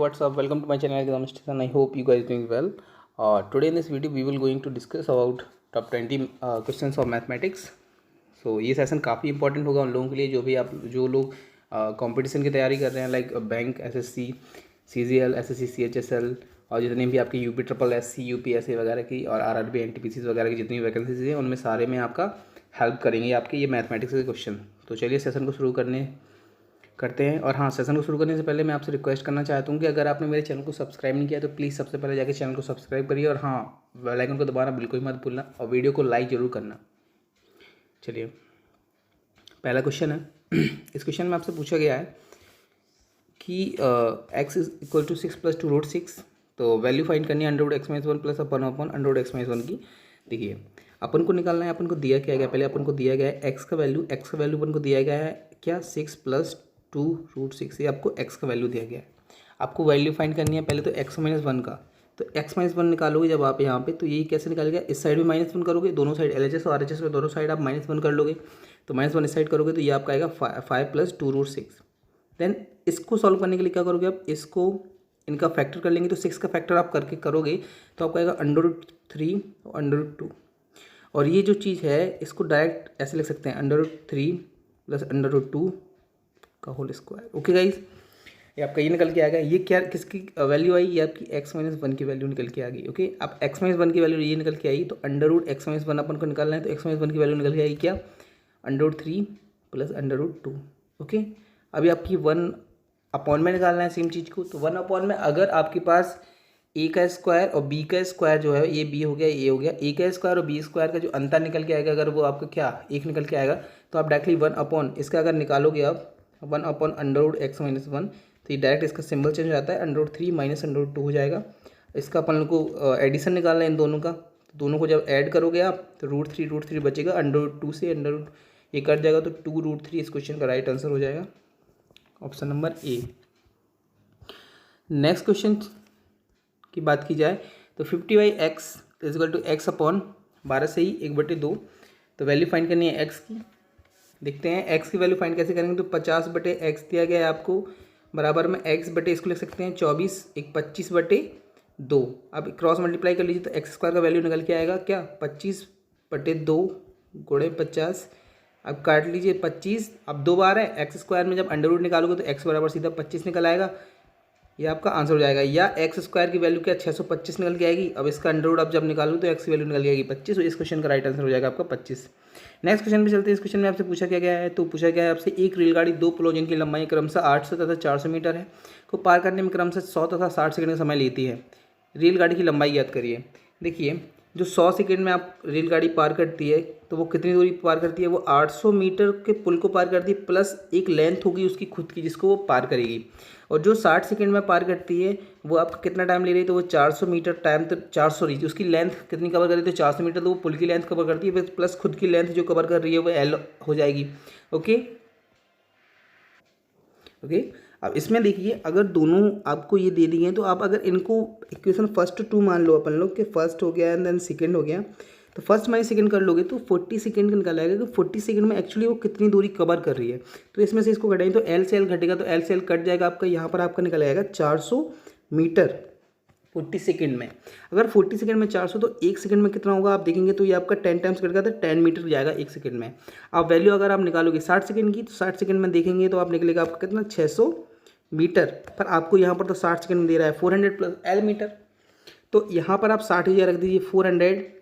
what's up? Welcome to my channel Exam Station. I hope you guys doing well. Today in this video we will going to discuss about top 20 questions of mathematics. So ये session काफ़ी important होगा उन लोगों के लिए जो लोग competition की तैयारी कर रहे हैं, like bank, SSC, CGL, SSC, CHSL और जितने भी आपके यूपी ट्रिपल एससी, यूपीएससी वगैरह की और आरआरबी, एनटीपीसी वगैरह की जितनी वैकेंसीज हैं उनमें सारे में आपका हेल्प करेंगे आपके ये मैथमेटिक्स के क्वेश्चन। तो चलिए सेशन को शुरू करते हैं। और हाँ, सेशन को शुरू करने से पहले मैं आपसे रिक्वेस्ट करना चाहता हूँ कि अगर आपने मेरे चैनल को सब्सक्राइब नहीं किया तो प्लीज़ सबसे पहले जाकर चैनल को सब्सक्राइब करिए और हाँ, बेल आइकन को दबाना बिल्कुल मत भूलना और वीडियो को लाइक ज़रूर करना। चलिए, पहला क्वेश्चन है। इस क्वेश्चन में आपसे पूछा गया है कि x इज इक्वल टू 6 + 2 √ 6। तो वैल्यू फाइंड करनी है √(x-1) + अपन √(x-1) की। देखिए, अपन को निकालना है, अपन को दिया क्या गया, पहले अपन को दिया गया है x का वैल्यू अपन को दिया गया है क्या, 6 + 2 √6। ये आपको x का वैल्यू दिया गया है। आपको वैल्यू फाइंड करनी है पहले तो x-1 का। तो x-1 निकालोगे जब आप यहाँ पे, तो यही कैसे निकालेगा, इस साइड में -1 करोगे, दोनों साइड LHS और RHS में दोनों साइड आप -1 कर लोगे। तो -1 इस साइड करोगे तो ये आपका आएगा 5 + 2 √6। देन इसको सॉल्व करने के लिए क्या करोगे आप, इसको इनका फैक्टर कर लेंगे। तो 6 का फैक्टर आप करके करोगे तो आपका आएगा √3 और √2। और ये जो चीज़ है इसको डायरेक्ट ऐसे लिख सकते हैं, √3 + √2 का होल स्क्वायर। ओके गाइस, ये आपका ये निकल के आ गया। ये क्या, किसकी वैल्यू आई, ये आपकी x-1 की वैल्यू निकल के आ गई। ओके, अब x-1 की वैल्यू ये निकल के आई, तो √(x-1) अपन को निकालना है। तो x-1 की वैल्यू निकल के आई क्या, √3 + √2। ओके, अभी आपकी 1/, में निकालना है सेम चीज़ को। तो 1/, में अगर आपके पास a का स्क्वायर और b का स्क्वायर जो है, ये b हो गया, ये हो गया, a का स्क्वायर और b स्क्वायर का जो अंतर निकल के आएगा, अगर वो आपका क्या 1 निकल के आएगा, तो आप डायरेक्टली 1/, इसका अगर निकालोगे आप 1/√(x-1), तो ये डायरेक्ट इसका सिंबल चेंज हो जाता है, √3 - √2 हो जाएगा। इसका अपन को एडिशन निकालना है इन दोनों का। तो दोनों को जब ऐड करोगे आप तो √3 बचेगा, √2 से ये कट जाएगा, तो 2√3 इस क्वेश्चन का राइट आंसर हो जाएगा, option number A. Next question की बात की जाए तो 50/x = x/12 से ही 1/2। तो वैल्यू फाइंड करनी है x की। देखते हैं x की वैल्यू फाइंड कैसे करेंगे। तो 50/x दिया गया है आपको, बराबर में x बटे, इसको लिख सकते हैं 24, 25/2। अब क्रॉस मल्टीप्लाई कर लीजिए तो x² का वैल्यू निकल के आएगा क्या, 25/2 × 50। अब काट लीजिए 25, अब 2 बार है, x² में जब अंडर रूट निकालोगे तो x बराबर सीधा 25 निकल आएगा। ये आपका आंसर हो जाएगा। या x² की वैल्यू क्या 625 निकल के आएगी। अब इसका अंडर रूट आप जब निकालोगे तो x की वैल्यू निकल जाएगी 25। तो इस क्वेश्चन का राइट आंसर हो जाएगा आपका 25। नेक्स्ट क्वेश्चन पे चलते हैं। इस क्वेश्चन में आपसे पूछा क्या गया है, तो पूछा गया है आपसे, एक रेलगाड़ी 2 पुलों जिनकी लंबाई क्रमशः 800 तथा 400 मीटर है को पार करने में क्रमशः 100 तथा 60 सेकंड का समय लेती है। रेलगाड़ी की लंबाई याद करिए। देखिए, जो 100 सेकंड में आप रेलगाड़ी पार करती है तो वो कितनी दूरी पार करती है, वो 800 मीटर के पुल को पार करती है, प्लस एक लेंथ होगी उसकी खुद की जिसको वो पार करेगी। और जो 60 सेकंड में पार करती है वो आपका कितना टाइम ले रही है, तो वो 400 मीटर टाइम, तो 400 रही थी, उसकी लेंथ कितनी कवर कर रही है, तो 400 मीटर, तो वो पुल की लेंथ कवर करती है, प्लस खुद की लेंथ जो कवर कर रही है वो L हो जाएगी। ओके, अब इसमें देखिए, अगर दोनों आपको ये दे दिए हैं तो आप अगर इनको इक्वेशन फर्स्ट 2 मान लो अपन लोग कि फर्स्ट हो गया एंड देन सेकंड हो गया, तो फर्स्ट माइनस सेकंड कर लोगे तो 40 सेकंड का निकल आएगा कि 40 सेकंड में एक्चुअली वो कितनी दूरी कवर कर रही है। तो इसमें से इसको घटाएं तो L से L घटेगा, तो L से L कट जाएगा आपका, यहाँ पर आपका निकल आएगा 400 मीटर 40 सेकंड में। अगर 40 सेकंड में 400 तो 1 सेकंड में कितना होगा आप देखेंगे, तो ये आपका 10 टाइम्स कटेगा, तो 10 मीटर जाएगा 1 सेकंड में। अब वैल्यू अगर आप निकालोगे 60 सेकंड की, तो 60 सेकंड में देखेंगे तो आप निकलेगा आपका कितना, 600 मीटर। पर आपको यहाँ पर तो 60 सेकंड में दे रहा है 400 + L मीटर। तो यहाँ पर आप 60 ही रख दीजिए, 400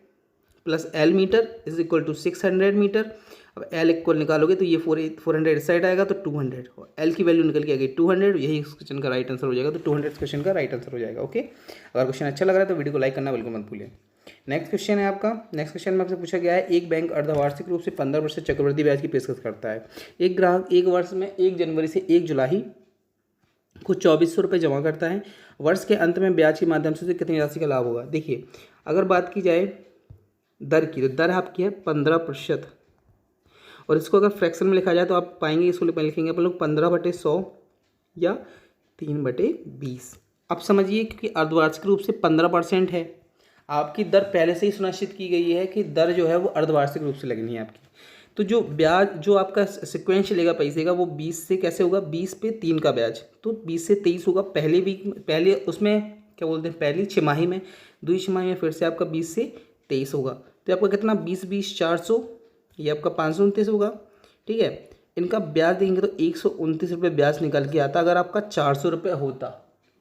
+ L मीटर = 600 मीटर। अब L इक्वल निकालोगे तो ये 400 इस साइड आएगा, तो 200 और L की वैल्यू निकल के आ गई 200। यही इस क्वेश्चन का राइट आंसर हो जाएगा। तो 200 इस क्वेश्चन का राइट आंसर हो जाएगा। ओके, अगर क्वेश्चन अच्छा लग रहा है तो वीडियो को लाइक करना बिल्कुल मत भूलिए। नेक्स्ट क्वेश्चन है आपका। नेक्स्ट क्वेश्चन में आपसे पूछा गया है, एक बैंक अर्धवार्षिक रूप से 15% चक्रवृद्धि ब्याज की पेशकश करता है। एक ग्राहक एक वर्ष में 1 जनवरी से 1 जुलाई को 2400 रुपये जमा करता है। वर्ष के अंत में ब्याज के माध्यम से कितनी राशि का लाभ होगा। देखिए, अगर बात की जाए दर की, तो दर आपकी है 15%। और इसको अगर फ्रैक्शन में लिखा जाए तो आप पाएंगे, इसको लिखेंगे अपन लोग 15/100 या 3/20। अब समझिए, क्योंकि अर्धवार्षिक रूप से 15% है, आपकी दर पहले से ही सुनिश्चित की गई है कि दर जो है वो अर्धवार्षिक रूप से लगनी है आपकी। तो जो ब्याज जो आपका सिक्वेंस चलेगा पैसे का वो 20 से कैसे होगा, 20 पे 3 का ब्याज, तो 20 से 23 होगा पहले वीक में, पहले उसमें क्या बोलते हैं पहली छमाही में, दूसरी छमाही में फिर से आपका 20 से 23 होगा। तो आपका कितना 20 ये आपका 529 होगा। ठीक है, इनका ब्याज देखेंगे तो 129 रुपये ब्याज निकल के आता अगर आपका 400 रुपये होता,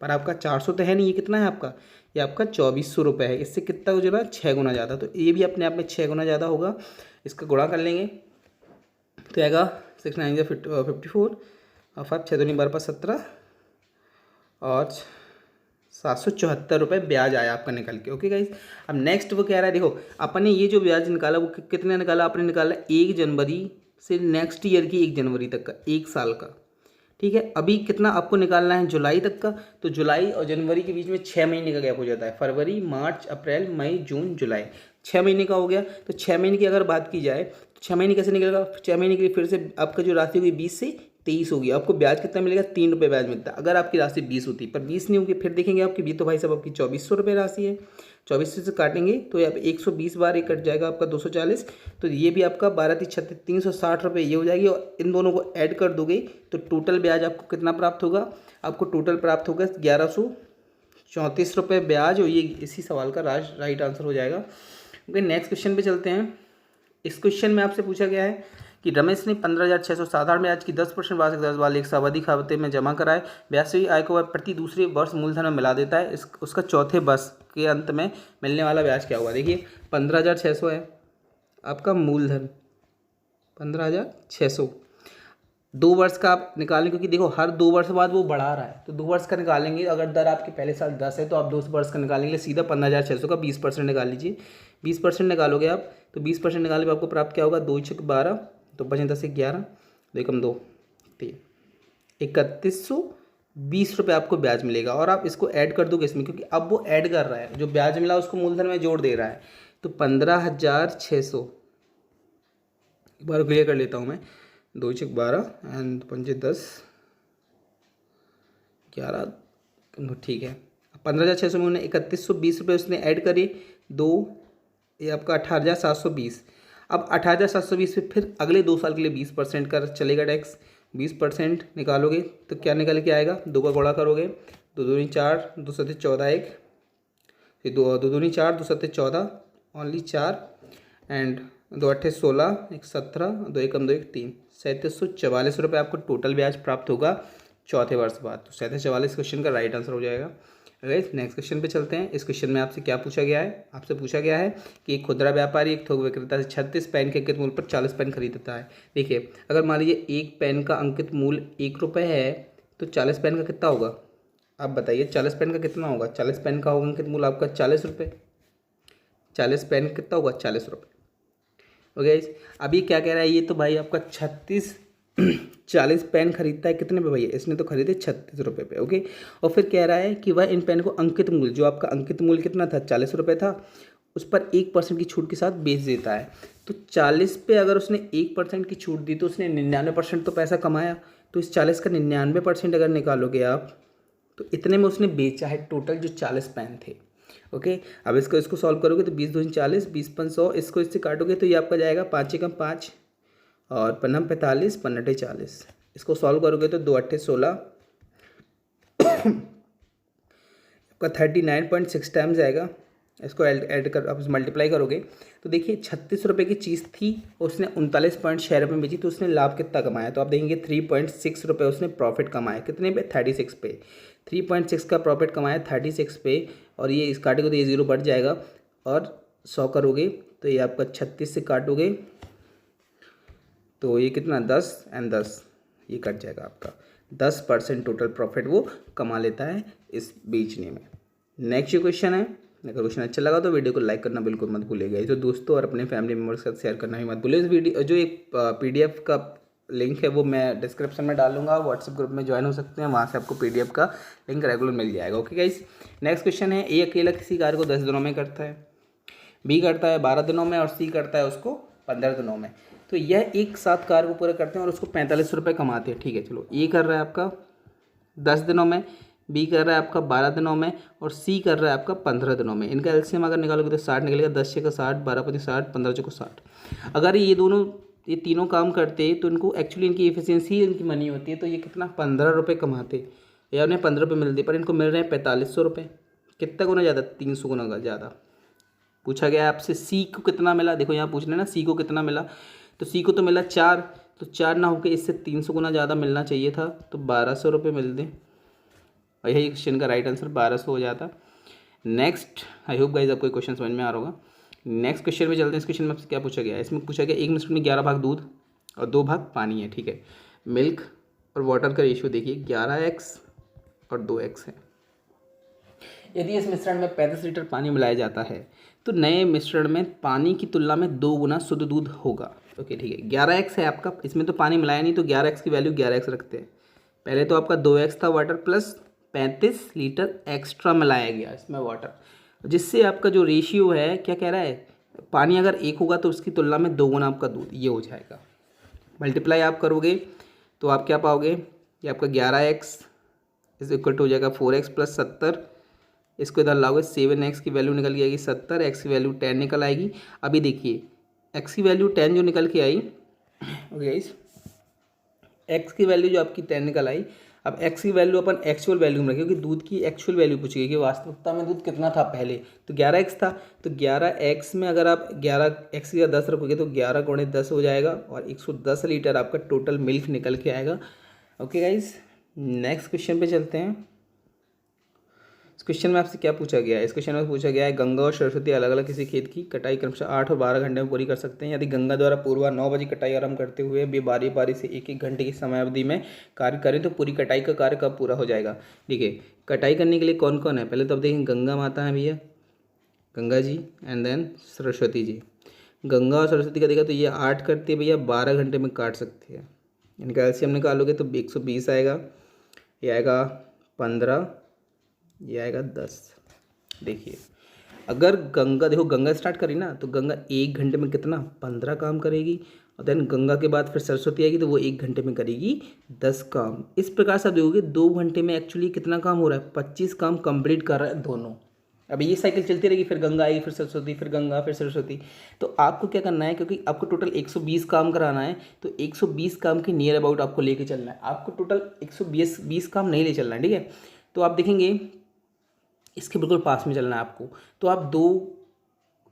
पर आपका 400 तो है नहीं, ये कितना है आपका, ये आपका 2400 रुपये है। इससे कितना हो जाएगा 6 गुना ज़्यादा, तो ये भी अपने आप में 6 गुना ज़्यादा होगा। इसका गुणा कर लेंगे तो आएगा 6 9 54 और 5 6 2 12 17 और 774 रुपये ब्याज आया आपका निकल के। ओके गाइज, अब नेक्स्ट वो कह रहा है, देखो अपन ने ये जो ब्याज निकाला वो कितने निकाला, आपने निकाला 1 जनवरी से नेक्स्ट ईयर की 1 जनवरी तक का, 1 साल का। ठीक है, अभी कितना आपको निकालना है जुलाई तक का, तो जुलाई और जनवरी के बीच में 6 महीने का गैप हो जाता है, फरवरी मार्च अप्रैल मई जून जुलाई, 6 महीने का हो गया। तो 6 महीने की अगर बात की जाए तो 6 महीने कैसे निकलेगा, 6 महीने के लिए फिर से आपका जो राशि होगी 20 से 23 होगी। आपको ब्याज कितना मिलेगा, 3 रुपये ब्याज मिलता है अगर आपकी राशि 20 होती, पर 20 नहीं होगी। फिर देखेंगे आपकी भी तो भाई साहब आपकी 2400 रुपये राशि है, 2400 से काटेंगे तो अब 120 बार ये कट जाएगा आपका 240, तो ये भी आपका 12 3 36 360 रुपये ये हो जाएगी। और इन दोनों को ऐड कर दोगे तो टोटल ब्याज आपको कितना प्राप्त होगा, आपको टोटल प्राप्त होगा 1134 रुपये ब्याज, और ये इसी सवाल का राइट आंसर हो जाएगा। ओके, नेक्स्ट क्वेश्चन पे चलते हैं। इस क्वेश्चन में आपसे पूछा गया है कि रमेश ने 15,600 साधारण ब्याज की 10% वार्षिक दर वाले एक सावधि खाते में जमा कराए। ब्याज से आय को वह प्रति दूसरे वर्ष मूलधन में मिला देता है। उसका चौथे वर्ष के अंत में मिलने वाला ब्याज क्या हुआ। देखिए 15,600 है आपका मूलधन, 15,600 2 वर्ष का आप निकालें, क्योंकि देखो हर 2 वर्ष बाद वो बढ़ा रहा है, तो 2 वर्ष का निकालेंगे। अगर दर आपके पहले साल 10 है तो आप 2 वर्ष का निकालेंगे, सीधा 15,600 का 20% निकाल लीजिए। 20% निकालोगे आप तो 20% निकाले आपको प्राप्त क्या होगा, 2 6 12, तो बचे 10 11, 2 1 2 3, 3120 रुपये आपको ब्याज मिलेगा। और आप इसको ऐड कर दोगे इसमें, क्योंकि अब वो ऐड कर रहा है, जो ब्याज मिला उसको मूलधन में जोड़ दे रहा है। तो 15,600 एक बार क्लियर कर लेता हूँ मैं, 2 6 12 एंड 5 10 11, ठीक है। 15,600 में उन्होंने 3120 रुपये उसने ऐड करे, 2 ये आपका 18,720। अब 18,720 पे फिर अगले 2 साल के लिए 20% का चलेगा टैक्स, 20% निकालोगे तो क्या निकल के आएगा, 2 का गुणा करोगे, 2 दूनी 4, 2 सत्ते 14 1, फिर 2 दूनी 4, 2 सत्ते 14 ओनली 4 एंड 2 8 16, 1 17, 2 1 2 1 3, 3744 रुपये आपको टोटल ब्याज प्राप्त होगा चौथे वर्ष बाद। तो 3744 क्वेश्चन का राइट आंसर हो जाएगा। नेक्स्ट क्वेश्चन पे चलते हैं। इस क्वेश्चन में आपसे क्या पूछा गया है, आपसे पूछा गया है कि एक खुदरा व्यापारी एक थोक विक्रेता से 36 पेन के अंकित मूल्य पर 40 पेन खरीदता है। देखिए अगर मान लीजिए एक पेन का अंकित मूल्य 1 रुपये है तो 40 पेन का कितना होगा, आप बताइए 40 पेन का कितना होगा। 40 पेन का होगा अंकित मूल्य आपका 40 रुपये, 40 पेन कितना होगा 40 रुपये। ओके, अभी क्या कह रहा है ये, तो भाई आपका 40 पेन खरीदता है कितने पे भैया, इसने तो खरीदे 36 रुपये पे। ओके, और फिर कह रहा है कि वह इन पेन को अंकित मूल्य, जो आपका अंकित मूल्य कितना था 40 रुपये था, उस पर 1% की छूट के साथ बेच देता है। तो 40 पे अगर उसने 1% की छूट दी तो उसने 99% तो पैसा कमाया। तो इस 40 का 99% अगर निकालोगे आप तो इतने में उसने बेचा है टोटल जो 40 पेन थे। ओके, अब इसको सॉल्व करोगे तो 20 2 40, 20 5 100, इसको इससे काटोगे तो ये आपका जाएगा 5 एकम 5 और 5 45, 5 40। इसको सॉल्व करोगे तो 2 8 16 आपका 39.6 टाइम्स आएगा। इसको ऐड कर आप मल्टीप्लाई करोगे तो देखिए 36 रुपये की चीज़ थी, उसने 39.6 रुपये में बेची, तो उसने लाभ कितना कमाया, तो आप देखेंगे 3.6 रुपये उसने प्रॉफिट कमाया। कितने पे, 36 पे। 3.6 का प्रॉफिट कमाया 36 पे, और ये इस काटेगा तो ये 0 बढ़ जाएगा, और 100 करोगे तो ये आपका 36 से काटोगे तो ये कितना 10 एंड 10, ये कट जाएगा आपका 10% टोटल प्रॉफिट वो कमा लेता है इस बेचने में। नेक्स्ट क्वेश्चन है, अगर क्वेश्चन अच्छा लगा तो वीडियो को लाइक करना बिल्कुल मत भूलिएगा। तो दोस्तों और अपने फैमिली मेम्बर्स के साथ शेयर करना भी मत भूलिए। इस वीडियो जो एक PDF का लिंक है वो मैं डिस्क्रिप्शन में डाल दूँगा, व्हाट्सएप ग्रुप में ज्वाइन हो सकते हैं, वहाँ से आपको PDF का लिंक रेगुलर मिल जाएगा। ओके गाइस, नेक्स्ट क्वेश्चन है, ए अकेला किसी कार्य को 10 दिनों में करता है, बी करता है 12 दिनों में और सी करता है उसको 15 दिनों में। तो यह एक साथ कार्य को पूरा करते हैं और उसको 45 रुपये कमाते हैं। ठीक है, चलो ए कर रहा है आपका 10 दिनों में, बी कर रहा है आपका 12 दिनों में और सी कर रहा है आपका 15 दिनों में। इनका एलसीएम अगर निकालोगे तो 60 निकलेगा, 10 6 का 60, 12 5 60, 15 चौको 60। अगर ये दोनों ये तीनों काम करते तो इनको एक्चुअली इनकी एफिशिएंसी इनकी मनी होती है, तो ये कितना 15 रुपये कमाते या उन्हें 15 रुपये मिलते, पर इनको मिल रहे हैं 4500 रुपये। कितना गुना ज़्यादा? 300 गुना ज़्यादा। पूछा गया आपसे सी को कितना मिला, देखो यहाँ पूछ रहे हैं ना सी को कितना मिला, तो सी को तो मिला 4, तो 4 ना होकर इससे 300 गुना ज़्यादा मिलना चाहिए था, तो 1200 रुपये मिलते। और यही क्वेश्चन का राइट आंसर 1200 हो जाता। नेक्स्ट, आई होप गाइज आपको क्वेश्चन समझ में आ रहा होगा। नेक्स्ट क्वेश्चन में चलते हैं। इस क्वेश्चन में आपसे क्या पूछा गया है? इसमें पूछा गया 1 मिनट में 11 भाग दूध और 2 भाग पानी है, ठीक है। मिल्क और वाटर का रेशियो देखिए 11x और 2x है। यदि इस मिश्रण में 35 लीटर पानी मिलाया जाता है तो नए मिश्रण में पानी की तुलना में 2 गुना शुद्ध दूध होगा। ओके ठीक है, 11x है आपका, इसमें तो पानी मिलाया नहीं तो 11x की वैल्यू 11x रखते हैं। पहले तो आपका 2x था वाटर प्लस 35 लीटर एक्स्ट्रा मिलाया गया इसमें वाटर, जिससे आपका जो रेशियो है क्या कह रहा है, पानी अगर 1 होगा तो उसकी तुलना में 2 गुना आपका दूध ये हो जाएगा। मल्टीप्लाई आप करोगे तो आप क्या पाओगे, ये आपका 11x इज इक्वल टू हो जाएगा 4x प्लस 70, इसको इधर लाओगे 7x की वैल्यू निकल के आएगी 70, x की वैल्यू 10 निकल आएगी। अभी देखिए x की वैल्यू 10 जो निकल के आई, ओके गाइस, x की वैल्यू जो आपकी 10 निकल आई, अब x की वैल्यू अपन एक्चुअल वैल्यू में रखें, क्योंकि दूध की एक्चुअल वैल्यू पूछी गई कि वास्तविकता में दूध कितना था पहले, तो 11x था, तो 11x में अगर आप 11x का 10 रखोगे तो 11 गुणे 10 हो जाएगा और 110 लीटर आपका टोटल मिल्क निकल के आएगा। ओके गाइस, नेक्स्ट क्वेश्चन पे चलते हैं। इस क्वेश्चन में आपसे क्या पूछा गया है? इस क्वेश्चन में पूछा गया है गंगा और सरस्वती अलग अलग किसी खेत की कटाई क्रमशः 8 और 12 घंटे में पूरी कर सकते हैं। यदि गंगा द्वारा पूर्वा 9 बजे कटाई आरंभ करते हुए वे बारी बारी से 1-1 घंटे की समयावधि में कार्य करें तो पूरी कटाई का कार्य कब पूरा हो जाएगा? देखिए कटाई करने के लिए कौन कौन है, पहले तो अब देखें गंगा माता है भैया, गंगा जी एंड देन सरस्वती जी। गंगा और सरस्वती का देखा तो ये 8 करती है भैया, 12 घंटे में काट सकती है। इनका एलसीएम निकालोगे तो 120 आएगा, ये आएगा 15, ये आएगा 10। देखिए अगर गंगा, देखो गंगा स्टार्ट करी ना तो गंगा 1 घंटे में कितना 15 काम करेगी, और देन गंगा के बाद फिर सरस्वती आएगी तो वो 1 घंटे में करेगी 10 काम। इस प्रकार से आप देखोगे 2 घंटे में एक्चुअली कितना काम हो रहा है, 25 काम कंप्लीट कर रहा है दोनों। अब ये साइकिल चलती रहेगी, फिर गंगा आएगी, फिर सरस्वती, फिर गंगा, फिर सरस्वती। तो आपको क्या करना है, क्योंकि आपको टोटल 120 काम कराना है तो 120 काम के नियर अबाउट आपको लेके चलना है। आपको टोटल 120 काम नहीं ले चलना है, ठीक है। तो आप देखेंगे इसके बिल्कुल पास में चलना है आपको। तो आप 2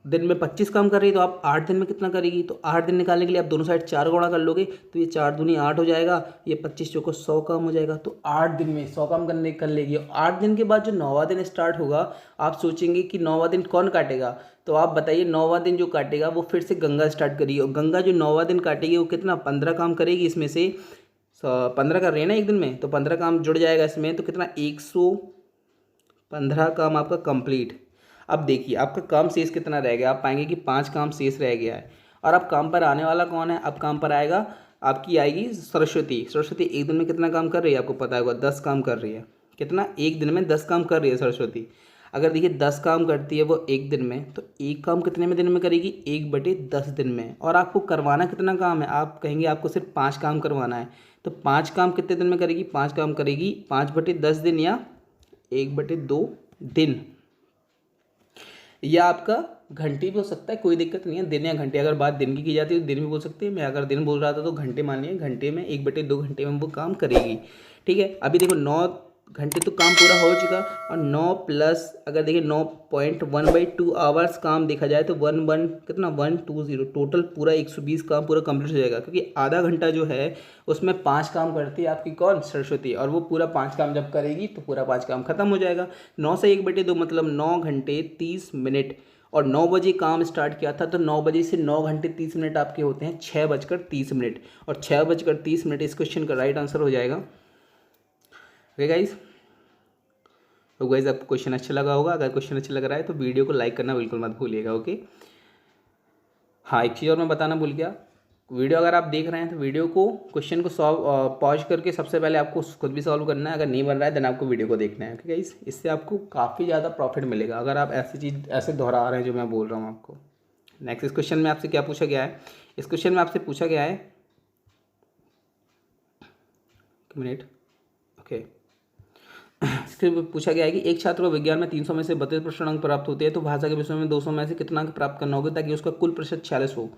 दिन में 25 काम कर रही है तो आप 8 दिन में कितना करेगी, तो 8 दिन निकालने के लिए आप दोनों साइड 4 गुणा कर लोगे तो ये 4 दूनी 8 हो जाएगा, ये 25 चौको 100 काम हो जाएगा। तो 8 दिन में 100 काम करने कर लेगी। 8 दिन के बाद जो 9वां दिन स्टार्ट होगा, आप सोचेंगे कि 9वां दिन कौन काटेगा, तो आप बताइए 9वां दिन जो काटेगा वो फिर से गंगा स्टार्ट करेगी, और गंगा जो 9वां दिन काटेगी वो कितना 15 काम करेगी। इसमें से 15 कर रही है ना एक दिन में, तो 15 काम जुड़ जाएगा इसमें, तो कितना 115 काम आपका कंप्लीट। अब देखिए आपका काम शेष कितना रह गया, आप पाएंगे कि 5 काम शेष रह गया है। और अब काम पर आने वाला कौन है, अब काम पर आएगा आपकी आएगी सरस्वती। सरस्वती एक दिन में कितना काम कर रही है आपको पता होगा, 10 काम कर रही है। कितना, एक दिन में 10 काम कर रही है सरस्वती। अगर देखिए 10 काम करती है वो एक दिन में, तो एक काम कितने में दिन में करेगी, 1/10 दिन में। और आपको करवाना कितना काम है, आप कहेंगे आपको सिर्फ 5 काम करवाना है, तो 5 काम कितने दिन में करेगी, 5 काम करेगी 5/10 दिन या 1/2 दिन, या आपका घंटे भी हो सकता है, कोई दिक्कत नहीं है। दिन या घंटे, अगर बात दिन की जाती है तो दिन भी बोल सकते हैं। मैं अगर दिन बोल रहा था तो घंटे मानिए, घंटे में 1/2 घंटे में वो काम करेगी, ठीक है। अभी देखो 9 घंटे तो काम पूरा हो चुका, और 9 प्लस अगर देखिए 9.1/2 आवर्स काम देखा जाए तो 1 कितना 120 टोटल पूरा 120 काम पूरा कंप्लीट हो जाएगा। क्योंकि आधा घंटा जो है उसमें 5 काम करती है आपकी कौन, सरस्वती, और वो पूरा 5 काम जब करेगी तो पूरा 5 काम खत्म हो जाएगा। 9 से 1/2 मतलब 9 घंटे 30 मिनट, और 9 बजे काम स्टार्ट किया था तो 9 बजे से 9 घंटे 30 मिनट आपके होते हैं 6:30, और 6:30 इस क्वेश्चन का राइट आंसर हो जाएगा। ओके गाइज, तो गाइज आपको क्वेश्चन अच्छा लगा होगा। अगर क्वेश्चन अच्छा लग रहा है तो वीडियो को लाइक करना बिल्कुल मत भूलिएगा। ओके, हाँ एक चीज़ और मैं बताना भूल गया, वीडियो अगर आप देख रहे हैं तो वीडियो को क्वेश्चन को पॉज करके सबसे पहले आपको खुद भी सॉल्व करना है। अगर नहीं बन रहा है देन आपको वीडियो को देखना है। ओके गाइज, इससे आपको काफ़ी ज़्यादा प्रॉफिट मिलेगा अगर आप ऐसी चीज़ ऐसे दोहरा रहे हैं जो मैं बोल रहा हूँ आपको। नेक्स्ट, इस क्वेश्चन में आपसे क्या पूछा गया है, इस क्वेश्चन में आपसे पूछा गया है, एक मिनट, ओके, इसके पूछा गया है कि एक छात्र को विज्ञान में 300 में से 32 प्रश्न अंक प्राप्त होते हैं तो भाषा के विषय में 200 में से कितना अंक प्राप्त करना होगा ताकि उसका कुल प्रतिशत 46 हो।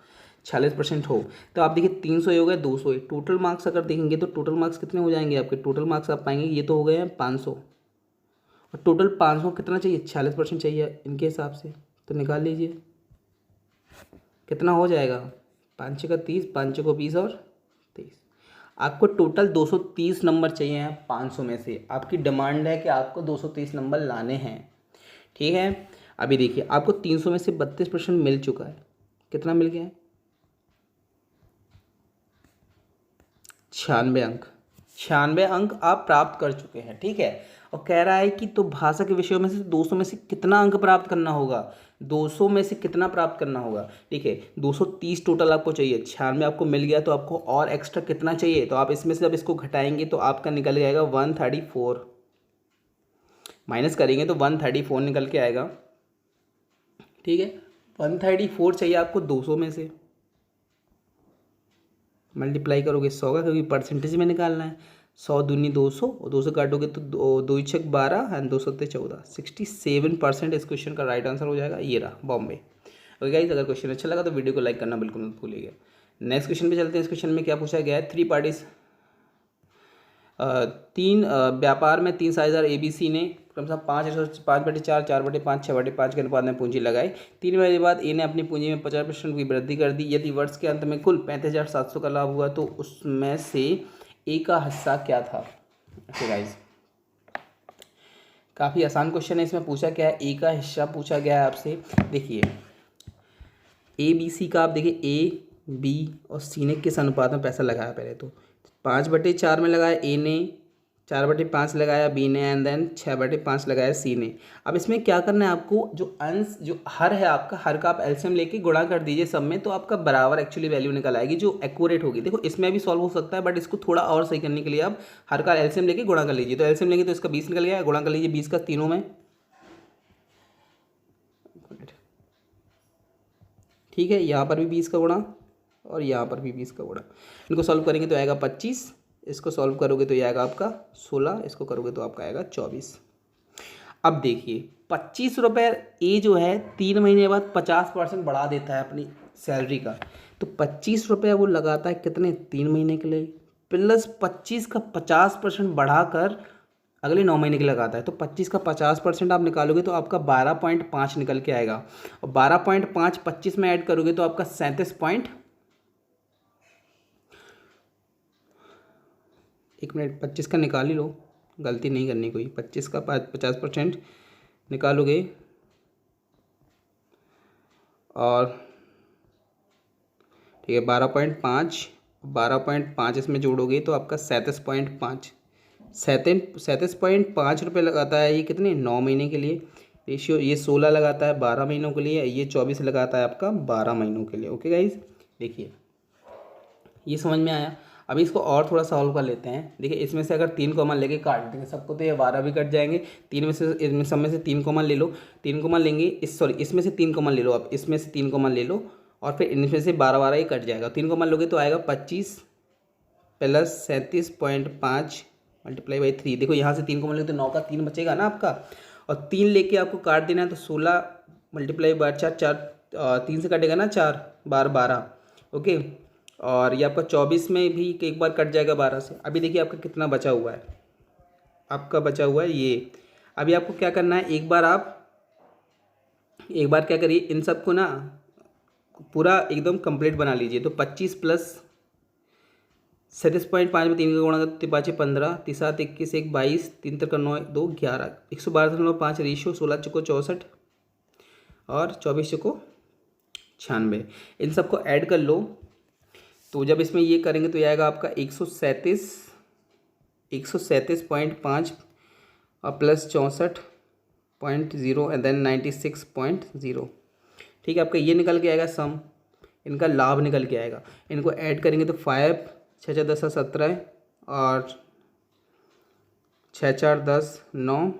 46% हो तो आप देखिए 300 हो गए 200 है। टोटल मार्क्स अगर देखेंगे तो टोटल मार्क्स कितने हो जाएंगे आपके, टोटल मार्क्स आप पाएंगे ये तो हो गए हैं 500, और टोटल 500 कितना चाहिए, 46% चाहिए इनके हिसाब से, तो निकाल लीजिए कितना हो जाएगा, 5 छः का 30, 5 छः को 20 और 23। आपको टोटल 230 नंबर चाहिए हैं 500 में से, आपकी डिमांड है कि आपको 230 नंबर लाने हैं, ठीक है। अभी देखिए आपको 300 में से 32% मिल चुका है, कितना मिल गया है, 96 अंक, 96 अंक आप प्राप्त कर चुके हैं, ठीक है। और कह रहा है कि तो भाषा के विषयों में से 200 में से कितना अंक प्राप्त करना होगा, 200 में से कितना प्राप्त करना होगा, ठीक है। 230 टोटल आपको चाहिए, 96 आपको मिल गया तो आपको और एक्स्ट्रा कितना चाहिए, तो आप इसमें से जब इसको घटाएंगे तो आपका निकल जाएगा 134, माइनस करेंगे तो 134 निकल के आएगा, ठीक है। 134 चाहिए आपको 200 में से, मल्टीप्लाई करोगे 100 का, क्योंकि परसेंटेज में निकालना है, 100 दूनी 200 और 200 काटोगे तो 2 छक 12 एंड 2 सत्ते 14, 67% इस क्वेश्चन का राइट आंसर हो जाएगा, ये रहा बॉम्बे। ओके गाइस, अगर क्वेश्चन अच्छा लगा तो वीडियो को लाइक करना बिल्कुल मत भूलिएगा। नेक्स्ट क्वेश्चन पे चलते हैं। इस क्वेश्चन में क्या पूछा गया है, 3 पार्टीज, व्यापार में 3 साझेदार ABC ने क्रमशः 5/4, 4/5, 6/5 के अनुपात में पूंजी लगाई। 3 महीने बाद ए ने अपनी पूंजी में 50% की वृद्धि कर दी। यदि वर्ष के अंत में कुल 35,700 का लाभ हुआ तो उसमें से ए का हिस्सा क्या था। ओके गाइस, काफ़ी आसान क्वेश्चन है। इसमें पूछा क्या है, ए का हिस्सा पूछा गया है आपसे। देखिए ABC का आप देखिए A, B और C ने किस अनुपात में पैसा लगाया, पहले तो 5/4 में लगाया ए ने, 4/5 लगाया बी ने, एंड देन 6/5 लगाया सी ने। अब इसमें क्या करना है आपको, जो अंश जो हर है आपका, हर का आप एलसीएम लेके गुणा कर दीजिए सब में, तो आपका बराबर एक्चुअली वैल्यू निकल आएगी जो एक्यूरेट होगी। देखो इसमें भी सॉल्व हो सकता है, बट इसको थोड़ा और सही करने के लिए आप हर का एलसीएम लेके गुणा कर लीजिए। तो एलसीएम लेंगे तो इसका 20 निकल गया, गुणा कर लीजिए 20 का तीनों में, ठीक है। यहाँ पर भी 20 का गुणा और यहाँ पर भी 20 का गुणा, इनको सॉल्व करेंगे तो आएगा 25, इसको सॉल्व करोगे तो ये आएगा आपका 16, इसको करोगे तो आपका आएगा 24। अब देखिए 25 रुपये ए जो है 3 महीने बाद 50% बढ़ा देता है अपनी सैलरी का, तो 25 रुपये वो लगाता है कितने, 3 महीने के लिए, प्लस 25 का 50% बढ़ाकर अगले 9 महीने के लिए लगाता है। तो 25 का 50% आप निकालोगे तो आपका 12.5 निकल के आएगा, और 12.5 25 में ऐड करोगे तो आपका 37 एक मिनट 25 का निकाल ही लो, गलती नहीं करनी कोई, 25 का 50% निकालोगे और ठीक है 12.5 इसमें जोड़ोगे तो आपका 37.5 रुपये लगाता है ये कितने, 9 महीने के लिए रेशियो। ये 16 लगाता है 12 महीनों के लिए, ये 24 लगाता है आपका 12 महीनों के लिए। ओके गाइज, देखिए ये समझ में आया। अभी इसको और थोड़ा सॉल्व कर लेते हैं। देखिए इसमें से अगर 3 कॉमन लेके काट देंगे सबको तो ये 12 भी कट जाएंगे, 3 में से इसमें सब में से 3 कॉमन ले लो, 3 कॉमन लेंगे इसमें से 3 कॉमन ले लो, आप इसमें से 3 कॉमन ले लो और फिर इनमें से 12 ही कट जाएगा। 3 कॉमन लोगे तो आएगा 25 प्लस 37.5 मल्टीप्लाई बाई 3। देखो यहाँ से 3 कॉमन लोगे तो 9 का 3 बचेगा ना आपका, और 3 लेके आपको काट देना है तो 16 मल्टीप्लाई बाई 4 3 से कटेगा ना 4 बार 12, ओके। और ये आपका 24 में भी एक बार कट जाएगा 12 से। अभी देखिए आपका कितना बचा हुआ है, आपका बचा हुआ है ये। अभी आपको क्या करना है, एक बार क्या करिए, इन सबको ना पूरा एकदम कंप्लीट बना लीजिए। तो 25 प्लस 37.5 में 3 का गुणा करते 5 15, 3 7 21 1 22, 3 3 9 2 11, 112.5 रेशियो, 16 चुको 64 और 24 चुको 96। इन सबको ऐड कर लो, तो जब इसमें ये करेंगे तो ये आएगा आपका 137.5 और प्लस 64.0 एंड देन 96.0, ठीक है। आपका ये निकल के आएगा सम, इनका लाभ निकल के आएगा। इनको ऐड करेंगे तो 5 6 4 10 17 और 6 4 10 9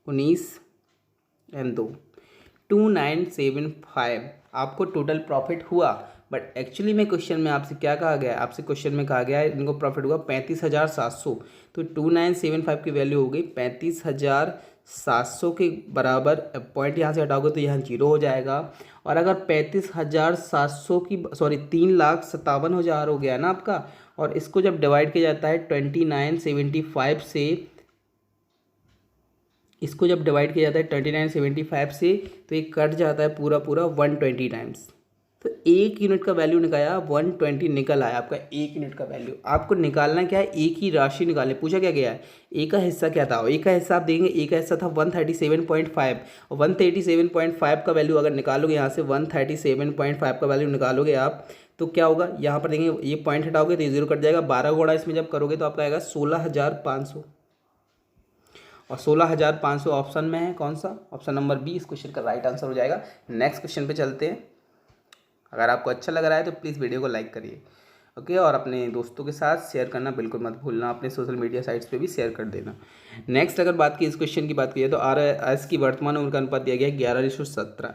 19 एंड 2 2975 आपको टोटल प्रॉफिट हुआ। बट एक्चुअली में क्वेश्चन में आपसे क्या कहा गया है, आपसे क्वेश्चन में कहा गया है इनको प्रॉफिट हुआ 35,700, तो 2975 की वैल्यू हो गई 35,700 700 के बराबर पॉइंट यहाँ से हटाओगे तो यहाँ 0 हो जाएगा। और अगर 35,700 की सॉरी 3,57,000 हो गया ना आपका, और इसको जब डिवाइड किया जाता है 2975 से, इसको जब डिवाइड किया जाता है 2975 से, तो ये कट जाता है पूरा पूरा 120 टाइम्स। तो 1 यूनिट का वैल्यू निकाला 120 निकल आया आपका 1 यूनिट का वैल्यू। आपको निकालना क्या है, एक ही राशि निकालनी। पूछा क्या गया है, ए का हिस्सा क्या था, ए का हिस्सा आप देंगे, ए का हिस्सा था 137.5 और 137.5 का वैल्यू अगर निकालोगे यहाँ से 137.5 का वैल्यू निकालोगे आप, तो क्या होगा, यहाँ पर देंगे ये पॉइंट हटाओगे तो ये 0 कट जाएगा। 12 गुणा इसमें जब करोगे तो आपका आएगा 16,500 और 16,500 ऑप्शन में है कौन सा, ऑप्शन नंबर बी इस क्वेश्चन का राइट आंसर हो जाएगा। नेक्स्ट क्वेश्चन पे चलते हैं। अगर आपको अच्छा लग रहा है तो प्लीज़ वीडियो को लाइक करिए, ओके, और अपने दोस्तों के साथ शेयर करना बिल्कुल मत भूलना, अपने सोशल मीडिया साइट्स पे भी शेयर कर देना। नेक्स्ट अगर बात की इस क्वेश्चन की बात की तो आर एस की वर्तमान उम्र का अनुपात दिया गया है 11:17।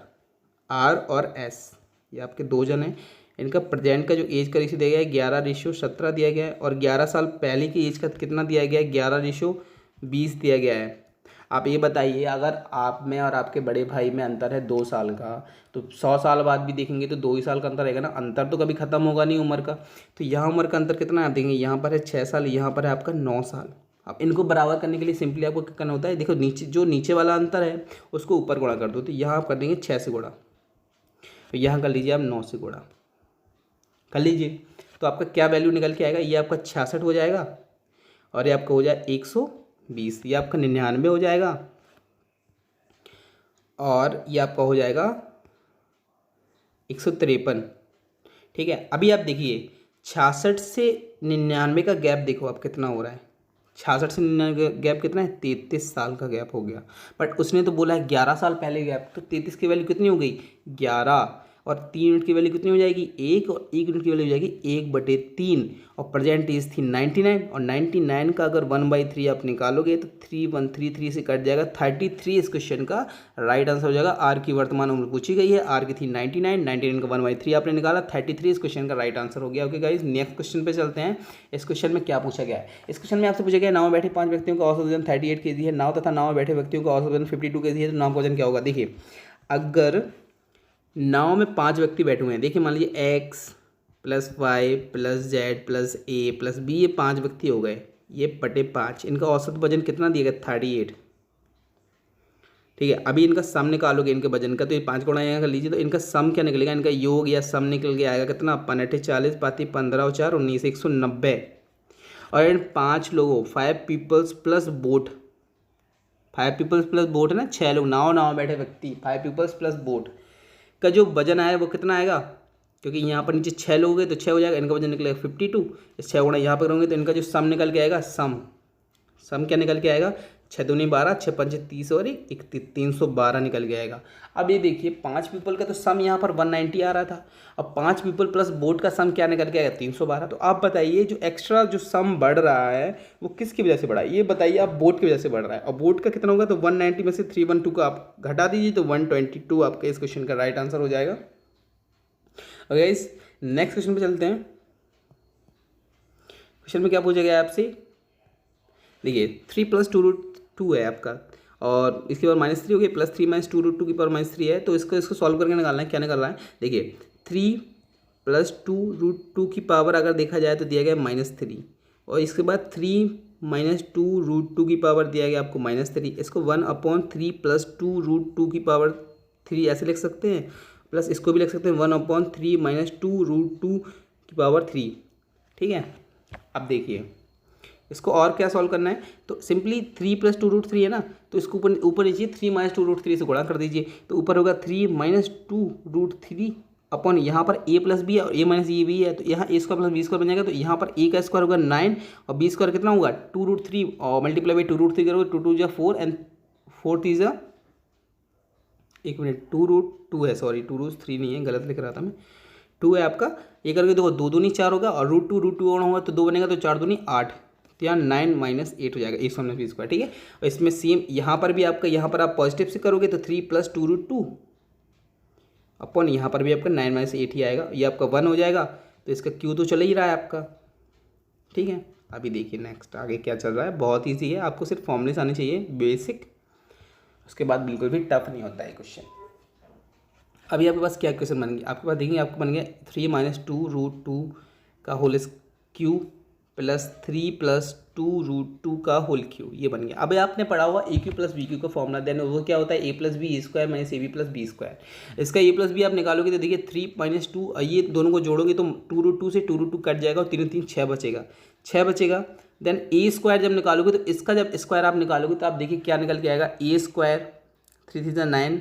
आर और एस ये आपके दो जन हैं, इनका प्रेजेंट का जो एज का रेशियो दिया गया है 11:17 दिया गया है, और 11 साल पहले की एज का कितना दिया गया है 11:20 दिया गया है। आप ये बताइए, अगर आप में और आपके बड़े भाई में अंतर है 2 साल का, तो 100 साल बाद भी देखेंगे तो 2 ही साल का अंतर रहेगा ना, अंतर तो कभी खत्म होगा नहीं उम्र का। तो यहाँ उम्र का अंतर कितना है आप देखेंगे, यहाँ पर है 6 साल, यहाँ पर है आपका 9 साल। अब इनको बराबर करने के लिए सिंपली आपको क्या करना होता है, देखो नीचे जो नीचे वाला अंतर है उसको ऊपर गुणा कर दो, तो यहाँ आप कर देंगे 6 से गुणा, तो यहाँ कर लीजिए आप 9 से गुणा कर लीजिए, तो आपका क्या वैल्यू निकल के आएगा, ये आपका 66 हो जाएगा और ये आपका हो जाए 120, ये आपका 99 हो जाएगा और ये आपका हो जाएगा 153। ठीक है, अभी आप देखिए 66 से 99 का गैप देखो आप कितना हो रहा है, 66 से 99 गैप कितना है, 33 साल का गैप हो गया। बट उसने तो बोला है 11 साल पहले गैप, तो 33 की वैल्यू कितनी हो गई 11, और 3 यूनिट की वैल्यू कितनी हो जाएगी 1, और 1 यूनिट की वैल्यू हो जाएगी 1/3, और प्रेजेंट एज थी 99, और 99 का अगर 1/3 आप निकालोगे तो 3133 से कट जाएगा 33। इस क्वेश्चन का राइट आंसर हो जाएगा। आर की वर्तमान उम्र पूछी गई है, आर की थी 99, 99 का 1/3 आपने निकाला, 33 इस क्वेश्चन का राइट आंसर हो गया। ओके गाइज, नेक्स्ट क्वेश्चन पे चलते हैं। इस क्वेश्चन में क्या पूछा गया है, इस क्वेश्चन में आपसे पूछा गया नाव में बैठे 5 व्यक्तियों का औसत वजन 38 kg है, नाव तथा नाव में बैठे व्यक्तियों का औसत वजन 52 kg है, तो नाव का वजन क्या होगा। देखिए अगर नाव में 5 व्यक्ति बैठे हुए हैं, देखिए मान लीजिए X plus Y plus Z plus A plus B, ये 5 व्यक्ति हो गए, ये बटे 5, इनका औसत वजन कितना दिया गया 38। ठीक है, अभी इनका सम निकालोगे इनके वजन का, तो ये 5 गुणा यहाँ कर लीजिए, तो इनका सम क्या निकलेगा, इनका योग या सम निकल के आएगा कितना 15 40 पाती 15 और 4 19 190। और इन 5 लोगों 5 peoples plus boat, 5 peoples plus boat है ना, 6 लोग नाव बैठे व्यक्ति 5 पीपल्स प्लस बोट का जो वजन आया वो कितना आएगा, क्योंकि यहाँ पर नीचे 6 लोग हैं तो 6 हो जाएगा, इनका वजन निकलेगा 52। इस 6 गुणा यहाँ पर होंगे तो इनका जो सम निकल के आएगा, सम क्या निकल के आएगा 6 दूनी 12 6 पंचे 30 और 312 निकल के आएगा। अब ये देखिए 5 पीपल का तो सम यहाँ पर 190 आ रहा था, अब 5 पीपल प्लस बोट का सम क्या निकल के आएगा 312। तो आप बताइए जो एक्स्ट्रा जो सम बढ़ रहा है वो किसकी वजह से बढ़ा है, ये बताइए आप, बोट की वजह से बढ़ रहा है। और बोट का कितना होगा, तो 190 में से 312 का आप घटा दीजिए तो 122 आपका इस क्वेश्चन का राइट आंसर हो जाएगा। ओके गाइस, नेक्स्ट क्वेश्चन पे चलते हैं। क्वेश्चन में क्या पूछा गया आपसे, देखिए 3 + 2√2 है आपका, और इसके बाद -3 हो गया, +3 - 2√2 की पावर -3 है, तो इसको सॉल्व करके निकालना है। क्या निकालना है, देखिए 3 + 2√2 की पावर अगर देखा जाए तो दिया गया -3, और इसके बाद 3 - 2√2 की पावर दिया गया आपको -3। इसको 1/3 + 2√2 की पावर 3 ऐसे लिख सकते हैं, प्लस इसको भी लिख सकते हैं 1/3 - 2√2 की पावर 3। ठीक है, अब देखिए इसको और क्या सॉल्व करना है, तो सिंपली 3 + 2√3 है ना, तो इसको ऊपर नीचे 3 - 2√3 से गुणा कर दीजिए, तो ऊपर होगा 3 - 2√3 अपॉन यहाँ पर a + b है और a - ये भी है, तो यहाँ a² + b² बन जाएगा, तो यहाँ पर a का स्क्वायर होगा 9 और b² कितना होगा 2√3 और मल्टीप्लाई बाई 2√3 करोगे, 2 2 4 एंड 4 3 एक मिनट 2√2 है, सॉरी 2√3 नहीं है, गलत लिख रहा था मैं, 2 है आपका। ये करके देखो 2 दूनी 4 होगा और √2 होगा तो 2 बनेगा, तो 4 दूनी 8, तो यहाँ 9 - 8 हो जाएगा 1/2। ठीक है, और इसमें सेम यहाँ पर भी आपका, यहाँ पर आप पॉजिटिव से करोगे तो 3 + 2√2 अपॉन यहाँ पर भी आपका 9 - 8 ही आएगा, ये आपका 1 हो जाएगा, तो इसका क्यू तो चल ही रहा है आपका। ठीक है, अभी देखिए नेक्स्ट आगे क्या चल रहा है, बहुत ईजी है, आपको सिर्फ फॉर्मूलेस आने चाहिए बेसिक। उसके बाद बिल्कुल भी टफ नहीं होता है क्वेश्चन। अभी आपके पास क्या क्वेश्चन बन गया, आपके पास देखिए आपको बन गया 3 - 2√2 का होल क्यूब प्लस 3 + 2√2 का होल क्यूब, ये बन गया। अभी आपने पढ़ा हुआ ए क्यू प्लस बी क्यू का फॉर्मूला, देन वो क्या होता है a+b² - ab + b²। इसका a+b आप निकालोगे तो देखिए 3 - 2, ये दोनों को जोड़ोगे तो 2√2 से 2√2 कट जाएगा और 3 3 6 बचेगा, 6 बचेगा। देन a² जब निकालोगे तो इसका जब स्क्वायर आप निकालोगे तो आप देखिए क्या निकल के आएगा, a², 3 3 9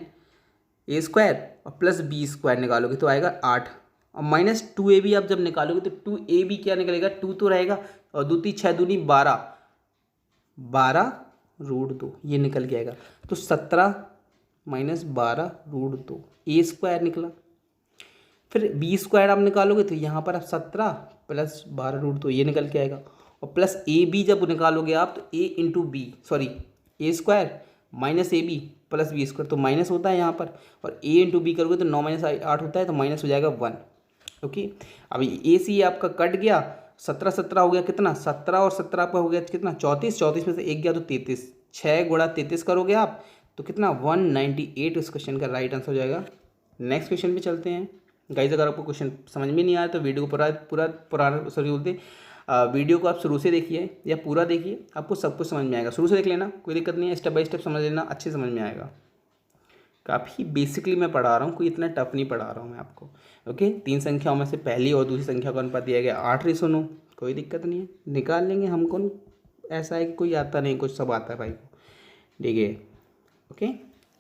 a² और प्लस b² निकालोगे तो आएगा 8, और -2ab आप जब निकालोगे तो 2ab क्या निकलेगा, 2 तो रहेगा और 2 3 6 दूनी 12, 12√2 ये निकल के आएगा। तो 17 - 12√2 a² निकला। फिर b² आप निकालोगे तो यहाँ पर आप 17 + 12√2 ये निकल के आएगा, और प्लस ab जब निकालोगे आप तो a × b, sorry a² - ab + b² तो माइनस होता है यहाँ पर, और a × b करोगे तो 9 - 8 होता है तो माइनस हो जाएगा 1। ओके, अभी ए सी आपका कट गया, 17 17 हो गया कितना, 17 और 17 आपका हो गया कितना, 34, 34 में से एक गया तो 33, 6 × 33 करोगे आप तो कितना 198 इस क्वेश्चन का राइट आंसर हो जाएगा। नेक्स्ट क्वेश्चन पे चलते हैं गाइज। अगर आपको क्वेश्चन समझ में नहीं आया तो वीडियो को वीडियो को आप शुरू से देखिए या पूरा देखिए, आपको सब कुछ समझ में आएगा। शुरू से देख लेना, कोई दिक्कत नहीं है, स्टेप बाय स्टेप समझ लेना, अच्छे समझ में आएगा। काफ़ी बेसिकली मैं पढ़ा रहा हूँ, कोई इतना टफ नहीं पढ़ा रहा हूँ मैं आपको। ओके, 3 संख्याओं में से पहली और दूसरी संख्या का अनुपात दिया गया 8:9, कोई दिक्कत नहीं है, निकाल लेंगे। हमको ऐसा है कि कोई आता नहीं, कुछ सब आता है भाई को, ठीक है। ओके,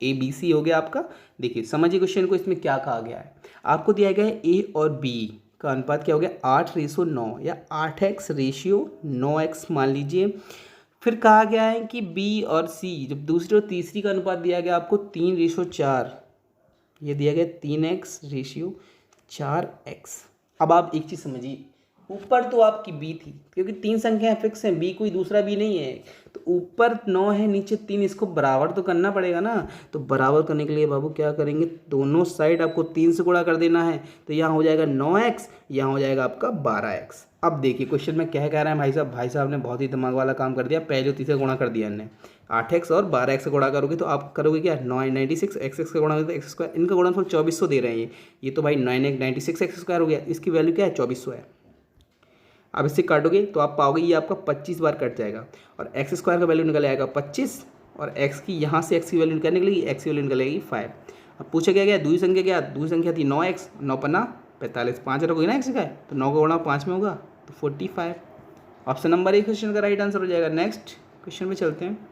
ABC हो गया आपका। देखिए समझिए क्वेश्चन को, इसमें क्या कहा गया है। आपको दिया गया है A और B का अनुपात क्या हो गया, 8:9 या 8x/9x मान लीजिए। फिर कहा गया है कि B और C, जब दूसरी और तीसरी का अनुपात दिया गया आपको 3:4, ये दिया गया 3x/4x। अब आप एक चीज़ समझिए, ऊपर तो आपकी B थी क्योंकि 3 संख्याएं फिक्स हैं, B कोई दूसरा B नहीं है, तो ऊपर 9 है नीचे 3, इसको बराबर तो करना पड़ेगा ना। तो बराबर करने के लिए बाबू क्या करेंगे, दोनों साइड आपको 3 से गुणा कर देना है, तो यहाँ हो जाएगा 9x, यहाँ हो जाएगा आपका 12x। अब देखिए क्वेश्चन में क्या कह रहा है भाई साहब ने बहुत ही दिमाग वाला काम कर दिया, पहले 3 से गुणा कर दिया इन्हें, 8x और 12x से गुणा करोगे तो आप करोगे क्या, 96 x का गुणा करोगे तो x², इनका गुणनफल 2400 दे रहे हैं ये तो भाई 96 x² हो गया, इसकी वैल्यू क्या है 2400 है। अब इससे काटोगे तो आप पाओगे ये आपका 25 बार कट जाएगा, और x² का वैल्यू निकल आएगा 25, और x की यहाँ से x की वैल्यू क्या निकलेगी, x की वैल्यू निकलेगी 5। अब पूछा क्या, दूसरी संख्या क्या, दूसरी संख्या थी 9x, 9 पन्ना 45, 5 रखोगे ना x का, तो 9 का गुणा 5 में होगा तो 45। ऑप्शन नंबर 1 क्वेश्चन का राइट आंसर हो जाएगा। नेक्स्ट क्वेश्चन पे चलते हैं।